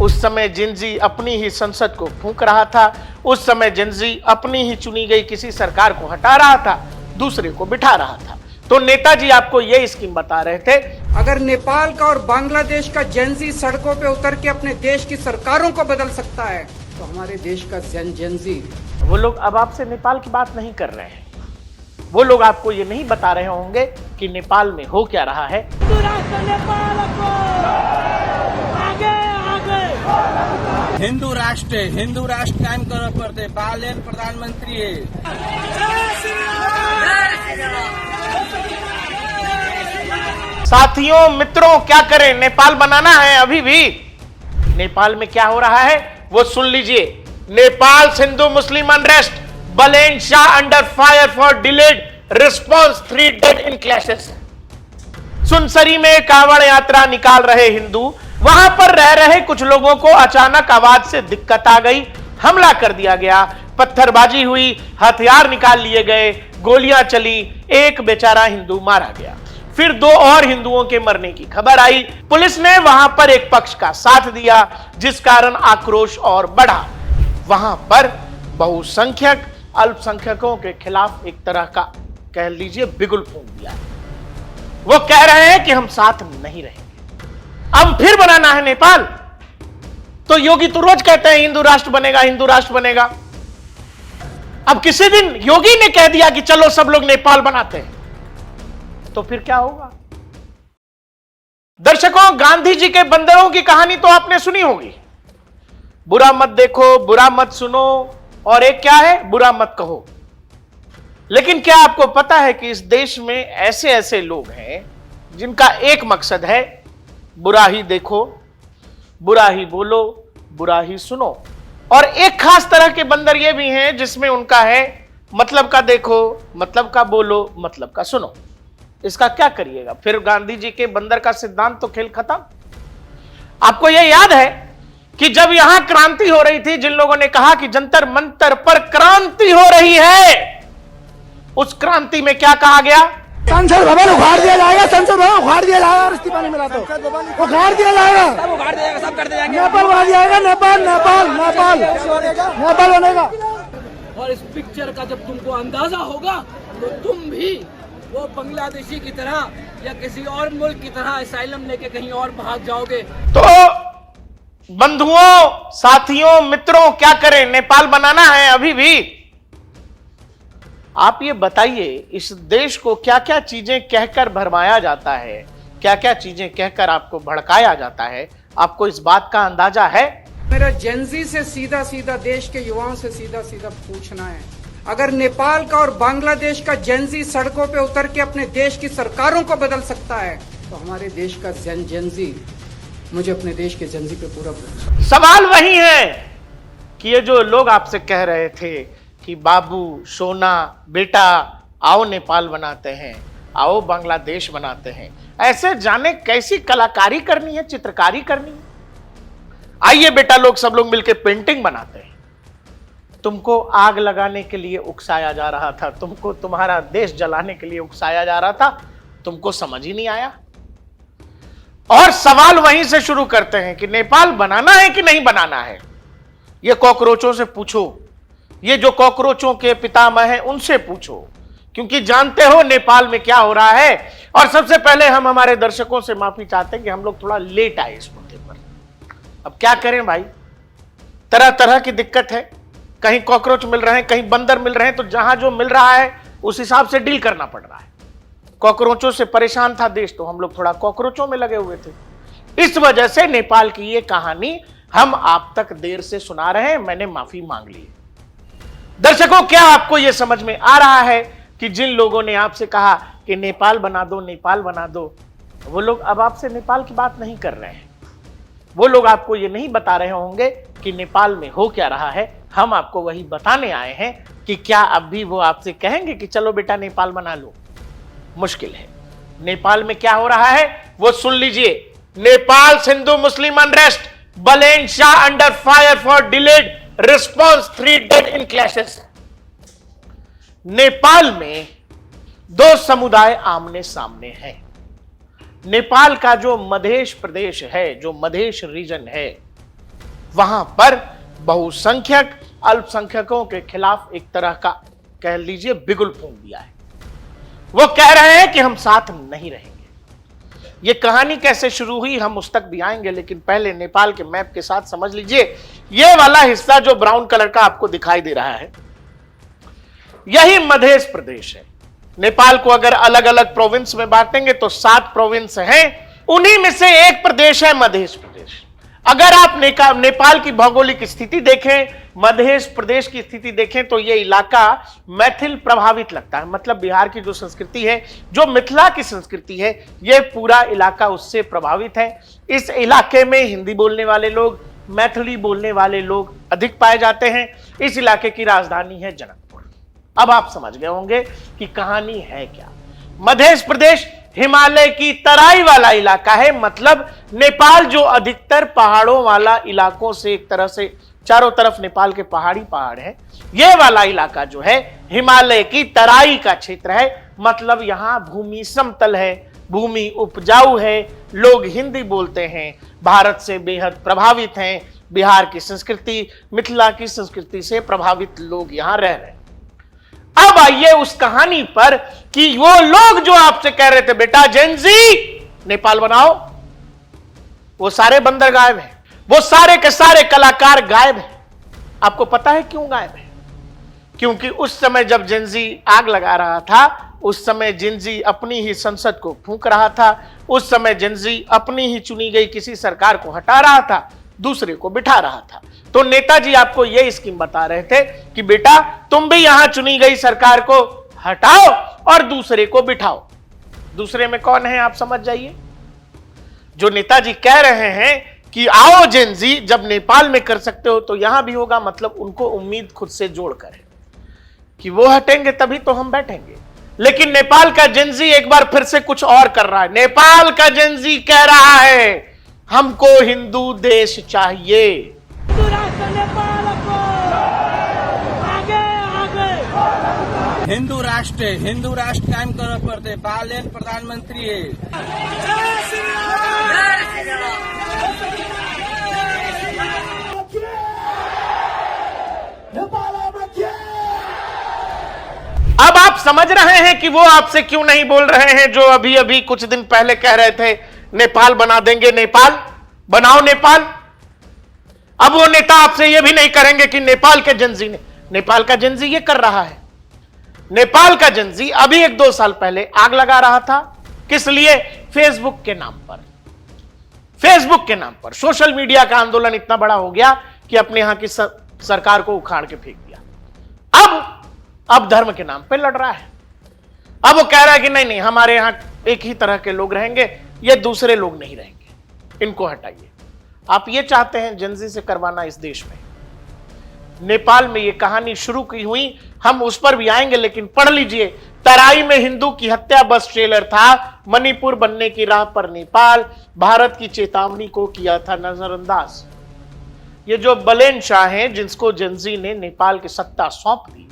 उस समय जिनजी अपनी ही संसद को फूंक रहा था, उस समय जिनजी अपनी ही चुनी गई किसी सरकार को हटा रहा था, दूसरे को बिठा रहा था। तो नेताजी आपको यह स्कीम बता रहे थे। अगर नेपाल का और बांग्लादेश का जेनजी सड़कों पे उतर के अपने देश की सरकारों को बदल सकता है, तो हमारे देश का जेनजी। वो लोग अब आपसे नेपाल की बात नहीं कर रहे हैं। वो लोग आपको ये नहीं बता रहे होंगे कि नेपाल में हो क्या रहा है। हिंदू राष्ट्र कायम करना पड़ते, बालेन प्रधानमंत्री है। साथियों, मित्रों, क्या करें, नेपाल बनाना है अभी भी। नेपाल में क्या हो रहा है वो सुन लीजिए। नेपाल हिंदू मुस्लिम अनरेस्ट, बलेन Shah under fire for delayed response, 3 dead in clashes. Sunsari में कांवड़ यात्रा निकाल रहे हिंदू, वहां पर रह रहे कुछ लोगों को अचानक आवाज से दिक्कत आ गई, हमला कर दिया गया, पत्थरबाजी हुई, हथियार निकाल लिए गए, गोलियां चली, एक बेचारा हिंदू मारा गया। फिर 2 और हिंदुओं के मरने की खबर आई। पुलिस ने वहां पर एक पक्ष का साथ दिया, जिस कारण आक्रोश और बढ़ा। वहां पर बहुसंख्यक अल्पसंख्यकों के खिलाफ एक तरह का कह लीजिए बिगुल फूंक दिया। वो कह रहे हैं कि हम साथ नहीं रहेंगे। अब फिर बनाना है नेपाल। तो योगी तो रोज कहते हैं हिंदू राष्ट्र बनेगा, हिंदू राष्ट्र बनेगा। अब किसी दिन योगी ने कह दिया कि चलो सब लोग नेपाल बनाते हैं, तो फिर क्या होगा? दर्शकों, गांधी जी के बंदरों की कहानी तो आपने सुनी होगी। बुरा मत देखो, बुरा मत सुनो, और एक क्या है, बुरा मत कहो। लेकिन क्या आपको पता है कि इस देश में ऐसे ऐसे लोग हैं जिनका एक मकसद है, बुरा ही देखो, बुरा ही बोलो, बुरा ही सुनो। और एक खास तरह के बंदर ये भी हैं जिसमें उनका है मतलब का देखो, मतलब का बोलो, मतलब का सुनो। इसका क्या करिएगा? फिर गांधी जी के बंदर का सिद्धांत तो खेल खत्म। आपको यह याद है कि जब यहां क्रांति हो रही थी, जिन लोगों ने कहा कि जंतर मंतर पर क्रांति हो रही है, उस क्रांति में क्या कहा गया? संसद भवन उखाड़ दिया जाएगा, संसद भवन उखाड़ दिया जाएगा, इस्तीफा नहीं मिला तो उखाड़ दिया जाएगा, सब उखाड़ देगा, सब कर देंगे। नेपाल बना दिया जाएगा, नेपाल नेपाल नेपाल नेपाल बनेगा। और इस पिक्चर का जब तुमको अंदाजा होगा तो तुम भी वो बांग्लादेशी की तरह या किसी और मुल्क की तरह असाइलम लेके कहीं और भाग जाओगे। तो बंधुओं, साथियों, मित्रों, क्या करें, नेपाल बनाना है अभी भी। आप ये बताइए, इस देश को क्या क्या चीजें कहकर भरमाया जाता है, क्या क्या चीजें कहकर आपको भड़काया जाता है, आपको इस बात का अंदाजा है? मेरा जेनजी से सीधा सीधा देश के युवाओं से सीधा सीधा पूछना है, अगर नेपाल का और बांग्लादेश का जेनजी सड़कों पे उतर के अपने देश की सरकारों को बदल सकता है, तो हमारे देश का जेनजी, मुझे अपने देश के जेनजी पे पूरा भरोसा। सवाल वही है कि ये जो लोग आपसे कह रहे थे कि बाबू, सोना, बेटा, आओ नेपाल बनाते हैं, आओ बांग्लादेश बनाते हैं, ऐसे जाने कैसी कलाकारी करनी है, चित्रकारी करनी है। आइए बेटा, लोग सब लोग मिलकर पेंटिंग बनाते हैं। तुमको आग लगाने के लिए उकसाया जा रहा था, तुमको तुम्हारा देश जलाने के लिए उकसाया जा रहा था, तुमको समझ ही नहीं आया। और सवाल वहीं से शुरू करते हैं कि नेपाल बनाना है कि नहीं बनाना है। ये कॉकरोचों से पूछो, ये जो कॉकरोचों के पितामह हैं उनसे पूछो, क्योंकि जानते हो नेपाल में क्या हो रहा है। और सबसे पहले हम हमारे दर्शकों से माफी चाहते हैं कि हम लोग थोड़ा लेट आए इस मुद्दे पर। अब क्या करें भाई, तरह तरह की दिक्कत है, कहीं कॉकरोच मिल रहे हैं, कहीं बंदर मिल रहे हैं, तो जहां जो मिल रहा है उस हिसाब से डील करना पड़ रहा है। कॉकरोचों से परेशान था देश, तो हम लोग थोड़ा कॉकरोचों में लगे हुए थे। इस वजह से नेपाल की ये कहानी हम आप तक देर से सुना रहे हैं, मैंने माफी मांग ली। दर्शकों, क्या आपको यह समझ में आ रहा है कि जिन लोगों ने आपसे कहा कि नेपाल बना दो, नेपाल बना दो, वो लोग अब आपसे नेपाल की बात नहीं कर रहे हैं। वो लोग आपको ये नहीं बता रहे होंगे कि नेपाल में हो क्या रहा है। हम आपको वही बताने आए हैं कि क्या अब भी वो आपसे कहेंगे कि चलो बेटा नेपाल बना लो? मुश्किल है। नेपाल में क्या हो रहा है वो सुन लीजिए। नेपाल हिंदू मुस्लिम अनरेस्ट, बलेन Shah under fire for delayed response, 3 dead in clashes. Nepal में 2 समुदाय आमने सामने हैं। नेपाल का जो मधेश प्रदेश है, जो मधेश रीजन है, वहां पर बहुसंख्यक अल्पसंख्यकों के खिलाफ एक तरह का कह लीजिए बिगुल फूंक दिया है। वो कह रहे हैं कि हम साथ नहीं रहेंगे। ये कहानी कैसे शुरू हुई हम उस तक भी आएंगे, लेकिन पहले नेपाल के मैप के साथ समझ लीजिए। ये वाला हिस्सा जो ब्राउन कलर का आपको दिखाई दे रहा है, यही मध्य प्रदेश है। नेपाल को अगर अलग अलग प्रोविंस में बांटेंगे तो 7 प्रोविंस हैं, उन्हीं में से एक प्रदेश है मध्य प्रदेश। अगर आप नेपाल की भौगोलिक स्थिति देखें, मध्य प्रदेश की स्थिति देखें, तो यह इलाका मैथिल प्रभावित लगता है। मतलब बिहार की जो संस्कृति है, जो मिथिला की संस्कृति है, यह पूरा इलाका उससे प्रभावित है। इस इलाके में हिंदी बोलने वाले लोग, मैथिली बोलने वाले लोग अधिक पाए जाते हैं। इस इलाके की राजधानी है जनकपुर। अब आप समझ गए होंगे कि कहानी है क्या। मध्य प्रदेश हिमालय की तराई वाला इलाका है। मतलब नेपाल जो अधिकतर पहाड़ों वाला इलाकों से, एक तरह से चारों तरफ नेपाल के पहाड़ी पहाड़ है, यह वाला इलाका जो है हिमालय की तराई का क्षेत्र है। मतलब यहां भूमि समतल है, भूमि उपजाऊ है, लोग हिंदी बोलते हैं, भारत से बेहद प्रभावित हैं। बिहार की संस्कृति, मिथिला की संस्कृति से प्रभावित लोग यहां रह रहे हैं। अब आइए उस कहानी पर कि वो लोग जो आपसे कह रहे थे बेटा जेनजी नेपाल बनाओ, वो सारे बंदर गायब हैं। वो सारे के सारे कलाकार गायब हैं। आपको पता है क्यों गायब है? क्योंकि उस समय जब जेनजी आग लगा रहा था, उस समय जेनजी अपनी ही संसद को फूंक रहा था। उस समय जेनजी अपनी ही चुनी गई किसी सरकार को हटा रहा था, दूसरे को बिठा रहा था। तो नेताजी आपको यह स्कीम बता रहे थे कि बेटा तुम भी यहां चुनी गई सरकार को हटाओ और दूसरे को बिठाओ। दूसरे में कौन है आप समझ जाइए। जो नेताजी कह रहे हैं कि आओ जेनजी, जब नेपाल में कर सकते हो तो यहां भी होगा, मतलब उनको उम्मीद खुद से जोड़कर है कि वो हटेंगे तभी तो हम बैठेंगे। लेकिन नेपाल का जेनजी एक बार फिर से कुछ और कर रहा है। नेपाल का जेनजी कह रहा है हमको हिंदू देश चाहिए। हिंदू राष्ट्र कायम करना पड़ते बालेन प्रधानमंत्री है। अब आप समझ रहे हैं कि वो आपसे क्यों नहीं बोल रहे हैं जो अभी अभी कुछ दिन पहले कह रहे थे नेपाल बना देंगे, नेपाल बनाओ नेपाल। अब वो नेता आपसे ये भी नहीं करेंगे कि नेपाल के जेनजी ने, नेपाल का जेनजी ये कर रहा है। नेपाल का जेनजी अभी 1-2 साल पहले आग लगा रहा था। किस लिए? फेसबुक के नाम पर। फेसबुक के नाम पर सोशल मीडिया का आंदोलन इतना बड़ा हो गया कि अपने यहां की सरकार को उखाड़ के फेंक दिया। अब धर्म के नाम पे लड़ रहा है। अब वो कह रहा है कि नहीं हमारे यहां एक ही तरह के लोग रहेंगे, ये दूसरे लोग नहीं रहेंगे, इनको हटाइए। आप ये चाहते हैं जेनजी से करवाना इस देश में। नेपाल में ये कहानी शुरू की हुई, हम उस पर भी आएंगे, लेकिन पढ़ लीजिए। तराई में हिंदू की हत्या बस ट्रेलर था। मणिपुर बनने की राह पर नेपाल, भारत की चेतावनी को किया था नजरअंदाज। ये जो बलेन शाह हैं जिसको जेनजी ने नेपाल की सत्ता सौंप दी,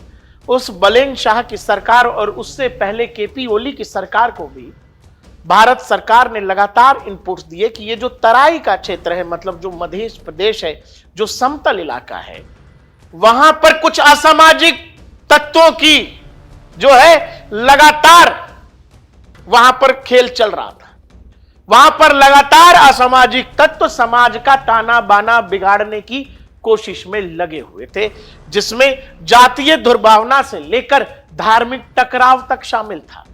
उस बलेन शाह की सरकार और उससे पहले केपी ओली की सरकार को भी भारत सरकार ने लगातार इनपुट्स दिए कि ये जो तराई का क्षेत्र है, मतलब जो मध्य प्रदेश है, जो समतल इलाका है, वहां पर कुछ असामाजिक तत्वों की जो है लगातार वहां पर खेल चल रहा था। वहां पर लगातार असामाजिक तत्व समाज का ताना बाना बिगाड़ने की कोशिश में लगे हुए थे, जिसमें जातीय दुर्भावना से लेकर धार्मिक टकराव तक शामिल था।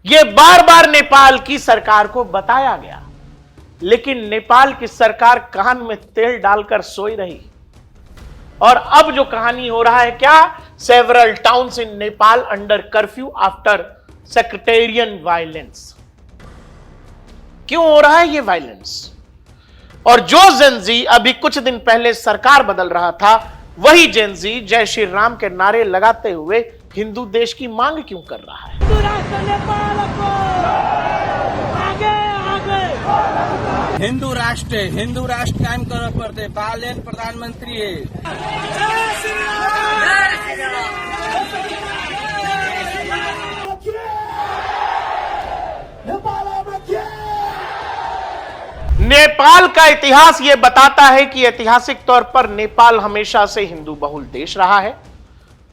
यह बार बार नेपाल की सरकार को बताया गया, लेकिन नेपाल की सरकार कान में तेल डालकर सोई रही। और अब जो कहानी हो रहा है क्या, several towns in Nepal under curfew after sectarian violence. क्यों हो रहा है ये वायलेंस? और जो जेनजी अभी कुछ दिन पहले सरकार बदल रहा था, वही जेनजी जय श्री राम के नारे लगाते हुए हिंदू देश की मांग क्यों कर रहा है? हिंदू राष्ट्र कायम करना पड़ते बालेन प्रधानमंत्री है। नेपाल का इतिहास यह बताता है कि ऐतिहासिक तौर पर नेपाल हमेशा से हिंदू बहुल देश रहा है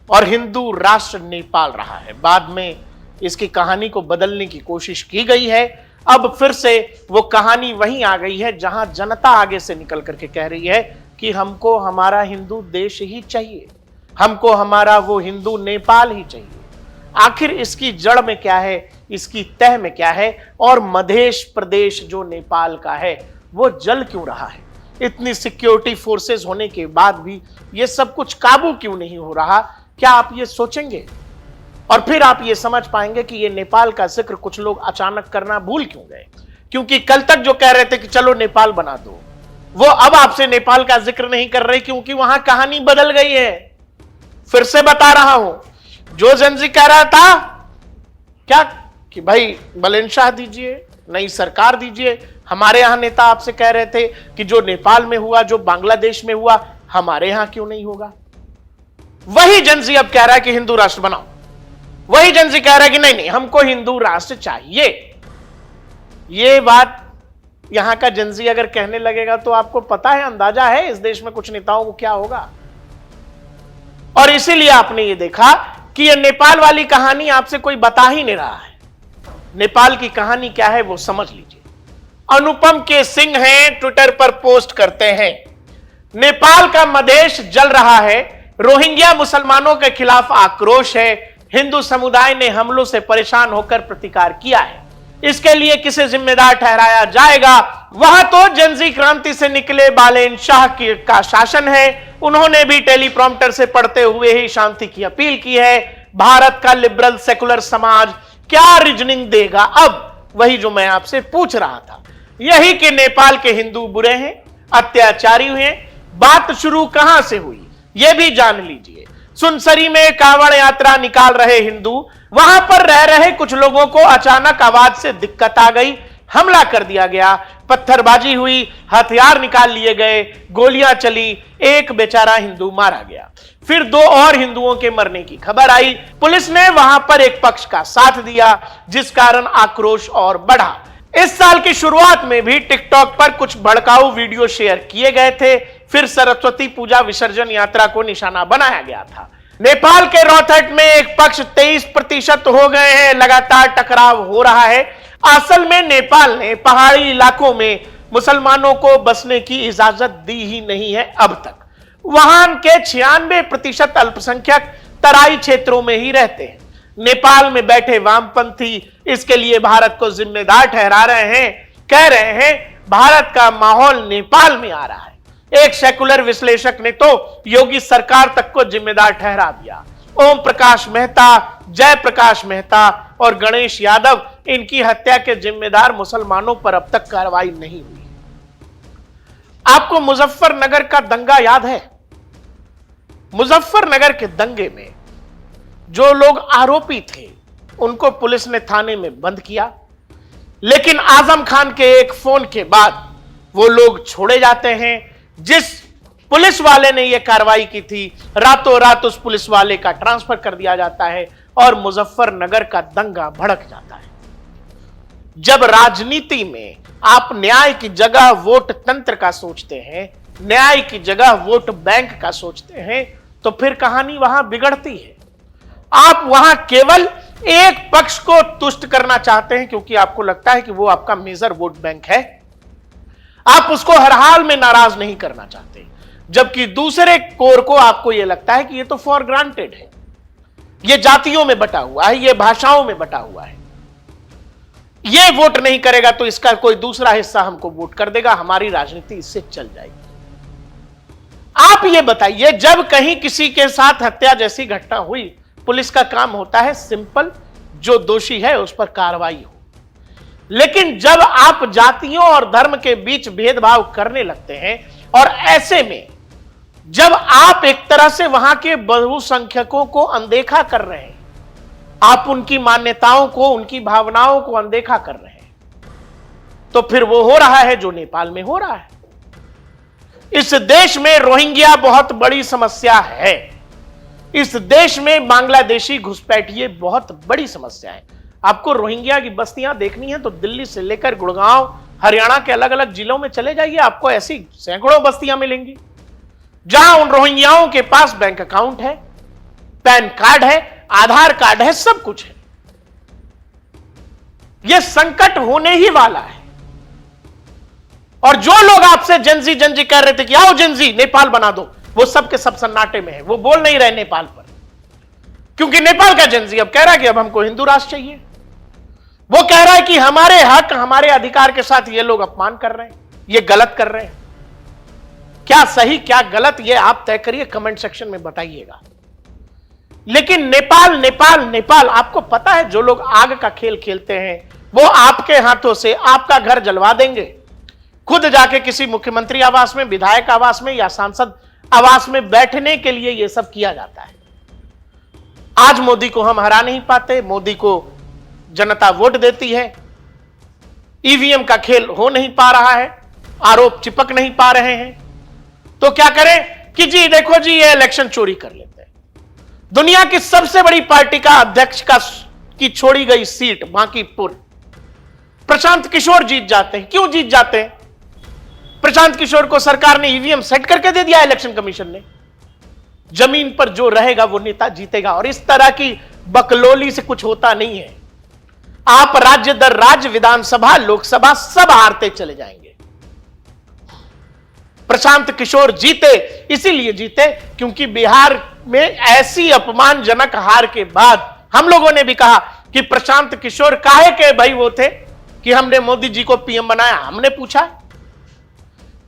और हिंदू राष्ट्र नेपाल रहा है। बाद में इसकी कहानी को बदलने की कोशिश की गई है। अब फिर से वो कहानी वहीं आ गई है जहां जनता आगे से निकल करके कह रही है कि हमको हमारा हिंदू देश ही चाहिए, हमको हमारा वो हिंदू नेपाल ही चाहिए। आखिर इसकी जड़ में क्या है, इसकी तह में क्या है, और मध्य प्रदेश जो नेपाल का है वो जल क्यों रहा है? इतनी सिक्योरिटी फोर्सेस होने के बाद भी ये सब कुछ काबू क्यों नहीं हो रहा? क्या आप ये सोचेंगे और फिर आप ये समझ पाएंगे कि ये नेपाल का जिक्र कुछ लोग अचानक करना भूल क्यों गए? क्योंकि कल तक जो कह रहे थे कि चलो नेपाल बना दो, वो अब आपसे नेपाल का जिक्र नहीं कर रहे, क्योंकि वहां कहानी बदल गई है। फिर से बता रहा हूं, जो जनजी कह रहा था क्या कि भाई बलेनशाह दीजिए, नई सरकार दीजिए, हमारे यहां नेता आपसे कह रहे थे कि जो नेपाल में हुआ, जो बांग्लादेश में हुआ, हमारे यहां क्यों नहीं होगा? वही जनजी अब कह रहा है कि हिंदू राष्ट्र बनाओ, वही जनजी कह रहा है कि नहीं नहीं हमको हिंदू राष्ट्र चाहिए। ये बात यहां का जनजी अगर कहने लगेगा तो आपको पता है, अंदाजा है इस देश में कुछ नेताओं को क्या होगा। और इसीलिए आपने ये देखा कि ये नेपाल वाली कहानी आपसे कोई बता ही नहीं रहा है। नेपाल की कहानी क्या है वो समझ लीजिए। अनुपम के सिंह हैं, ट्विटर पर पोस्ट करते हैं, नेपाल का मधेश जल रहा है, रोहिंग्या मुसलमानों के खिलाफ आक्रोश है, हिंदू समुदाय ने हमलों से परेशान होकर प्रतिकार किया है, इसके लिए किसे जिम्मेदार ठहराया जाएगा? वहां तो जनजी क्रांति से निकले बालेनशाह का शासन है, उन्होंने भी टेलीप्रॉम्प्टर से पढ़ते हुए ही शांति की अपील की है। भारत का लिबरल सेकुलर समाज क्या रीजनिंग देगा? अब वही जो मैं आपसे पूछ रहा था, यही कि नेपाल के हिंदू बुरे हैं, अत्याचारी हुए। बात शुरू कहां से हुई यह भी जान लीजिए। सुनसरी में कांवड़ यात्रा निकाल रहे हिंदू, वहां पर रह रहे कुछ लोगों को अचानक आवाज से दिक्कत आ गई, हमला कर दिया गया, पत्थरबाजी हुई, हथियार निकाल लिए गए, गोलियां चली, एक बेचारा हिंदू मारा गया। फिर 2 और हिंदुओं के मरने की खबर आई, पुलिस ने वहां पर एक पक्ष का साथ दिया, जिस कारण आक्रोश और बढ़ा। इस साल की शुरुआत में भी टिकटॉक पर कुछ भड़काऊ वीडियो शेयर किए गए थे, फिर सरस्वती पूजा विसर्जन यात्रा को निशाना बनाया गया था। नेपाल के रोहतक में एक पक्ष 23% हो गए हैं, लगातार टकराव हो रहा है। असल में नेपाल ने पहाड़ी इलाकों में मुसलमानों को बसने की इजाजत दी ही नहीं है अब तक। वहां के 96% अल्पसंख्यक तराई क्षेत्रों में ही रहते हैं। नेपाल में बैठे वामपंथी इसके लिए भारत को जिम्मेदार ठहरा रहे हैं, कह रहे हैं भारत का माहौल नेपाल में आ रहा है। एक सेकुलर विश्लेषक ने तो योगी सरकार तक को जिम्मेदार ठहरा दिया। ओम प्रकाश मेहता, जयप्रकाश मेहता और गणेश यादव, इनकी हत्या के जिम्मेदार मुसलमानों पर अब तक कार्रवाई नहीं हुई। आपको मुजफ्फरनगर का दंगा याद है? मुजफ्फरनगर के दंगे में जो लोग आरोपी थे उनको पुलिस ने थाने में बंद किया, लेकिन आजम खान के एक फोन के बाद वो लोग छोड़े जाते हैं। जिस पुलिस वाले ने यह कार्रवाई की थी, रातों रात उस पुलिस वाले का ट्रांसफर कर दिया जाता है और मुजफ्फरनगर का दंगा भड़क जाता है। जब राजनीति में आप न्याय की जगह वोट तंत्र का सोचते हैं, न्याय की जगह वोट बैंक का सोचते हैं, तो फिर कहानी वहां बिगड़ती है। आप वहां केवल एक पक्ष को तुष्ट करना चाहते हैं क्योंकि आपको लगता है कि वो आपका मेजर वोट बैंक है, आप उसको हर हाल में नाराज नहीं करना चाहते, जबकि दूसरे कोर को आपको यह लगता है कि ये तो फॉर ग्रांटेड है, ये जातियों में बटा हुआ है, ये भाषाओं में बटा हुआ है, ये वोट नहीं करेगा तो इसका कोई दूसरा हिस्सा हमको वोट कर देगा, हमारी राजनीति इससे चल जाएगी। आप ये बताइए, जब कहीं किसी के साथ हत्या जैसी घटना हुई, पुलिस का काम होता है सिंपल, जो दोषी है उस पर कार्रवाई हो। लेकिन जब आप जातियों और धर्म के बीच भेदभाव करने लगते हैं, और ऐसे में जब आप एक तरह से वहां के बहुसंख्यकों को अनदेखा कर रहे हैं, आप उनकी मान्यताओं को, उनकी भावनाओं को अनदेखा कर रहे हैं, तो फिर वो हो रहा है जो नेपाल में हो रहा है। इस देश में रोहिंग्या बहुत बड़ी समस्या है। इस देश में बांग्लादेशी घुसपैठिए बहुत बड़ी समस्या है। आपको रोहिंग्या की बस्तियां देखनी है तो दिल्ली से लेकर गुड़गांव, हरियाणा के अलग अलग जिलों में चले जाइए, आपको ऐसी सैकड़ों बस्तियां मिलेंगी जहां उन रोहिंग्याओं के पास बैंक अकाउंट है, पैन कार्ड है, आधार कार्ड है, सब कुछ है। यह संकट होने ही वाला है। और जो लोग आपसे जनजी कह रहे थे कि आओ जनजी नेपाल बना दो, वो सब के सब सन्नाटे में है, वो बोल नहीं रहे नेपाल पर, क्योंकि नेपाल का जनजी अब कह रहा है कि अब हमको हिंदू राष्ट्र चाहिए। वो कह रहा है कि हमारे हक, हमारे अधिकार के साथ ये लोग अपमान कर रहे हैं, ये गलत कर रहे हैं। क्या सही क्या गलत ये आप तय करिए, कमेंट सेक्शन में बताइएगा। लेकिन नेपाल नेपाल नेपाल, आपको पता है जो लोग आग का खेल खेलते हैं वो आपके हाथों से आपका घर जलवा देंगे। खुद जाके किसी मुख्यमंत्री आवास में, विधायक आवास में या सांसद आवास में बैठने के लिए यह सब किया जाता है। आज मोदी को हम हरा नहीं पाते, मोदी को जनता वोट देती है, ईवीएम का खेल हो नहीं पा रहा है, आरोप चिपक नहीं पा रहे हैं, तो क्या करें कि जी देखो जी ये इलेक्शन चोरी कर लेते हैं। दुनिया की सबसे बड़ी पार्टी का अध्यक्ष की छोड़ी गई सीट बांकीपुर, प्रशांत किशोर जीत जाते हैं। क्यों जीत जाते हैं? प्रशांत किशोर को सरकार ने ईवीएम सेट करके दे दिया, इलेक्शन कमीशन ने। जमीन पर जो रहेगा वो नेता जीतेगा। और इस तरह की बकलोली से कुछ होता नहीं है। आप राज्य दर राज्य, विधानसभा, लोकसभा सब हारते चले जाएंगे। प्रशांत किशोर जीते इसीलिए जीते क्योंकि बिहार में ऐसी अपमानजनक हार के बाद हम लोगों ने भी कहा कि प्रशांत किशोर काहे के भाई वो थे कि हमने मोदी जी को पीएम बनाया, हमने पूछा।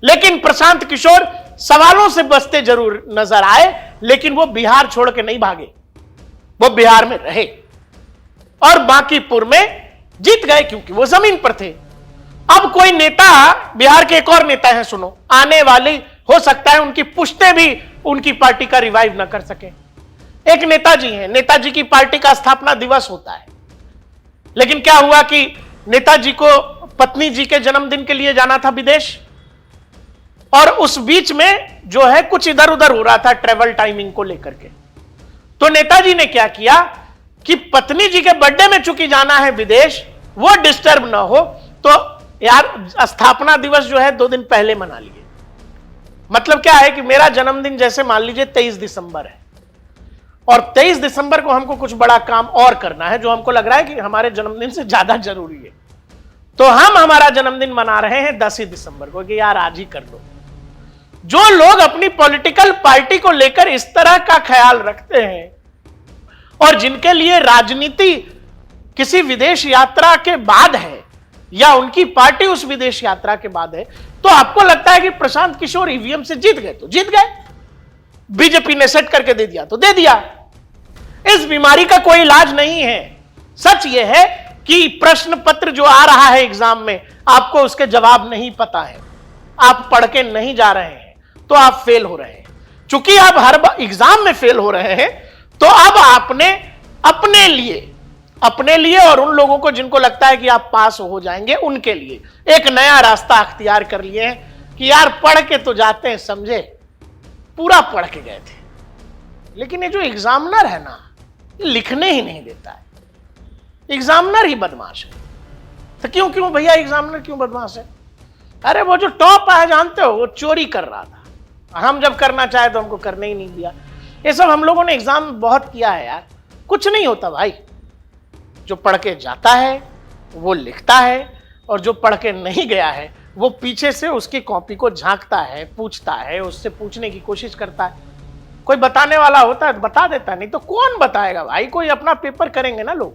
लेकिन प्रशांत किशोर सवालों से बचते जरूर नजर आए, लेकिन वो बिहार छोड़ के नहीं भागे, वो बिहार में रहे और बांकीपुर में जीत गए क्योंकि वो जमीन पर थे। अब कोई नेता, बिहार के एक और नेता हैं, सुनो, आने वाली हो सकता है उनकी पुश्ते भी उनकी पार्टी का रिवाइव ना कर सके। एक नेताजी हैं, नेताजी की पार्टी का स्थापना दिवस होता है, लेकिन क्या हुआ कि नेताजी को पत्नी जी के जन्मदिन के लिए जाना था विदेश, और उस बीच में जो है कुछ इधर उधर हो रहा था ट्रेवल टाइमिंग को लेकर के। तो नेताजी ने क्या किया कि पत्नी जी के बर्थडे में चूंकि जाना है विदेश, वो डिस्टर्ब ना हो, तो यार स्थापना दिवस जो है 2 दिन पहले मना लिए। मतलब क्या है कि मेरा जन्मदिन जैसे मान लीजिए 23 दिसंबर है और 23 दिसंबर को हमको कुछ बड़ा काम और करना है जो हमको लग रहा है कि हमारे जन्मदिन से ज्यादा जरूरी है, तो हम हमारा जन्मदिन मना रहे हैं 10 ही दिसंबर को कि यार आज ही कर लो। जो लोग अपनी पॉलिटिकल पार्टी को लेकर इस तरह का ख्याल रखते हैं और जिनके लिए राजनीति किसी विदेश यात्रा के बाद है या उनकी पार्टी उस विदेश यात्रा के बाद है, तो आपको लगता है कि प्रशांत किशोर ईवीएम से जीत गए तो जीत गए, बीजेपी ने सेट करके दे दिया तो दे दिया। इस बीमारी का कोई इलाज नहीं है। सच यह है कि प्रश्न पत्र जो आ रहा है एग्जाम में, आपको उसके जवाब नहीं पता है, आप पढ़ के नहीं जा रहे हैं, तो आप फेल हो रहे हैं। चूंकि आप हर एग्जाम में फेल हो रहे हैं, तो अब आपने अपने लिए और उन लोगों को जिनको लगता है कि आप पास हो जाएंगे, उनके लिए एक नया रास्ता अख्तियार कर लिए हैं कि यार पढ़ के तो जाते हैं, समझे, पूरा पढ़ के गए थे, लेकिन ये जो एग्जामिनर है ना, ये लिखने ही नहीं देता है। एग्जामिनर ही बदमाश है। तो क्यों भैया एग्जामिनर क्यों बदमाश है? अरे वो जो टॉप आया जानते हो, वो चोरी कर रहा था, हम जब करना चाहे तो हमको करने ही नहीं दिया। ये सब हम लोगों ने एग्जाम में बहुत किया है यार। कुछ नहीं होता भाई, जो पढ़ के जाता है वो लिखता है, और जो पढ़ के नहीं गया है वो पीछे से उसकी कॉपी को झांकता है, पूछता है, उससे पूछने की कोशिश करता है। कोई बताने वाला होता है तो बता देता, नहीं तो कौन बताएगा भाई, कोई अपना पेपर करेंगे ना लोग।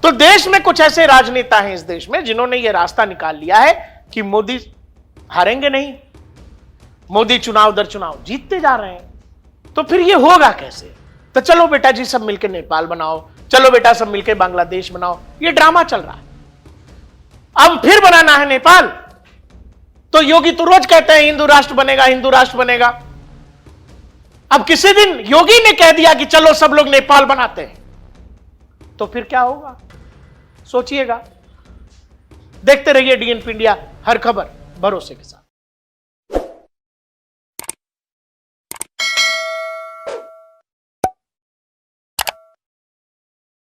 तो देश में कुछ ऐसे राजनेता हैं इस देश में जिन्होंने ये रास्ता निकाल लिया है कि मोदी हारेंगे नहीं, मोदी चुनाव दर चुनाव जीतते जा रहे हैं, तो फिर ये होगा कैसे? तो चलो बेटा जी सब मिलकर नेपाल बनाओ, चलो बेटा सब मिलकर बांग्लादेश बनाओ, ये ड्रामा चल रहा है। अब फिर बनाना है नेपाल, तो योगी तो रोज कहते हैं हिंदू राष्ट्र बनेगा, हिंदू राष्ट्र बनेगा। अब किसी दिन योगी ने कह दिया कि चलो सब लोग नेपाल बनाते हैं, तो फिर क्या होगा सोचिएगा। देखते रहिए डीएनपी इंडिया, हर खबर भरोसे के साथ।